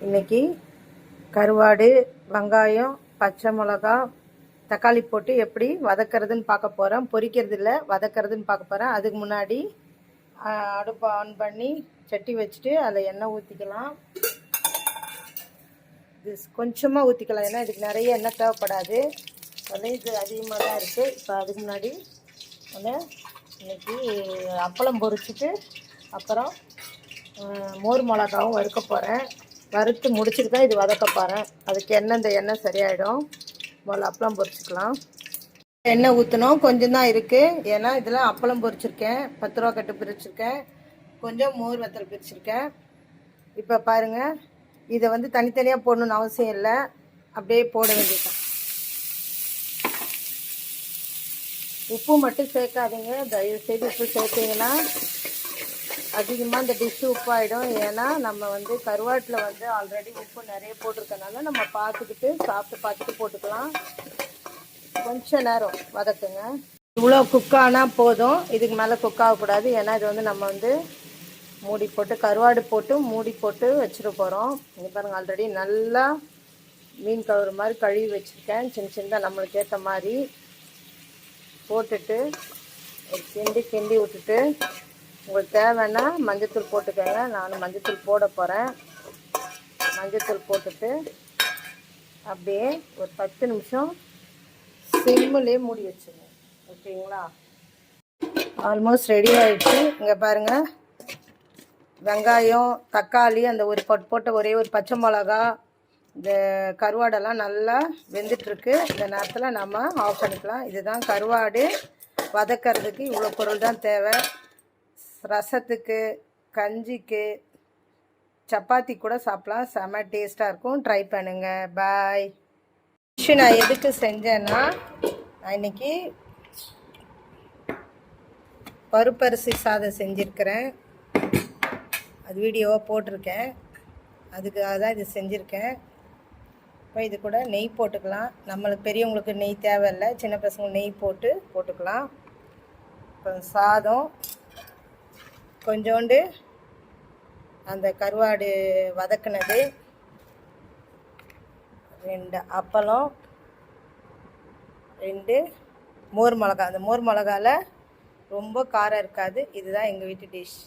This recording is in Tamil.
இன்றைக்கி கருவாடு, வெங்காயம், பச்சை மிளகா, தக்காளி போட்டு எப்படி வதக்கிறதுன்னு பார்க்க போகிறேன். பொரிக்கிறது இல்லை, வதக்கிறதுன்னு பார்க்க போகிறேன். அதுக்கு முன்னாடி அடுப்பை ஆன் பண்ணி சட்டி வச்சுட்டு அதில் எண்ணெய் ஊற்றிக்கலாம். இது கொஞ்சமாக ஊற்றிக்கலாம், ஏன்னா இதுக்கு நிறைய எண்ணெய் தேவைப்படாது. அது இது அதிகமாக தான் இருக்குது. இப்போ அதுக்கு முன்னாடி இன்றைக்கி அப்பளம் பொரிச்சிட்டு அப்புறம் மோர் மிளகாவும் வறுக்க போகிறேன். வறுத்து முடிச்சுட்டு தான் இது வதக்க போகிறேன். அதுக்கு இந்த எண்ணெய் சரியாயிடும். முதல்ல அப்பளம் பொரிச்சிக்கலாம். எண்ணெய் ஊற்றணும், கொஞ்சம் தான் இருக்குது. ஏன்னா இதில் அப்பளம் பொரிச்சிருக்கேன், 10 ரூபா கட்டு பிரிச்சுருக்கேன், கொஞ்சம் மோர் வத்தல் பிரிச்சுருக்கேன். இப்போ பாருங்கள், இதை தனித்தனியாக போடணுன்னு அவசியம் இல்லை, அப்படியே போட வேண்டியதான். உப்பு மட்டும் சேர்க்காதீங்க, தயவுசெய்து உப்பு சேர்த்தீங்கன்னா அதிகமாக இந்த டிஷ்ஷு உப்பாயிடும். ஏன்னா நம்ம கருவாட்டில் ஆல்ரெடி உப்பு நிறைய போட்டிருக்கனால நம்ம பார்த்துக்கிட்டு சாப்பிட்டு போட்டுக்கலாம். கொஞ்சம் நேரம் வதக்குங்க. இவ்வளோ குக்கானால் போதும், இதுக்கு மேலே குக் ஆகக்கூடாது. ஏன்னா இது நம்ம மூடி போட்டு கருவாடு போட்டு மூடி போட்டு வச்சுட்டு போகிறோம். இங்கே பாருங்கள், ஆல்ரெடி நல்லா மீன் கழுவுற மாதிரி கழுவி வச்சுருக்கேன். சின்ன சின்னதாக நம்மளுக்கு ஏற்ற மாதிரி போட்டுட்டு ஒரு கிண்டி விட்டுட்டு உங்களுக்கு தேவைன்னா மஞ்சத்தூள் போட்டுக்கோங்க. நான் மஞ்சத்தூள் போட போகிறேன். மஞ்சத்தூள் போட்டுட்டு அப்படியே ஒரு 10 நிமிஷம் சிம்மிலே மூடி வச்சுருங்க. ஓகேங்களா? ஆல்மோஸ்ட் ரெடி ஆகிடுச்சு. இங்கே பாருங்கள், வெங்காயம், தக்காளி, அந்த ஒரு போட்ட ஒரே ஒரு பச்சை மிளகா, இந்த கருவாடெல்லாம் நல்லா வெந்துட்டுருக்கு. இந்த நேரத்தில் நம்ம ஆஃப் பண்ணிக்கலாம். இதுதான் கருவாடு வதக்கிறதுக்கு இவ்வளோ பொருள் தான் தேவை. ரசத்துக்கு, கஞ்சிக்கு, சப்பாத்தி கூட சாப்பிட்லாம். செம்ம டேஸ்ட்டாக இருக்கும். ட்ரை பண்ணுங்கள். பாய். நான் எதுக்கு செஞ்சேன்னா, நான் இன்றைக்கி பருப்பரிசி சாதம் செஞ்சுருக்கிறேன். அது வீடியோவாக போட்டிருக்கேன். அதுக்காக தான் இது செஞ்சுருக்கேன். இப்போ இது கூட நெய் போட்டுக்கலாம். நம்மளுக்கு பெரியவங்களுக்கு நெய் தேவையில்லை, சின்ன பசங்களுக்கு நெய் போட்டுக்கலாம். இப்போ சாதம், கொஞ்சோண்டு அந்த கருவாடு வதக்குனது, 2 அப்பளம், 2 மோர் மிளகா. அந்த மோர் மிளகாவில் ரொம்ப காரம் இருக்காது. இதுதான் எங்கள் வீட்டு டிஷ்.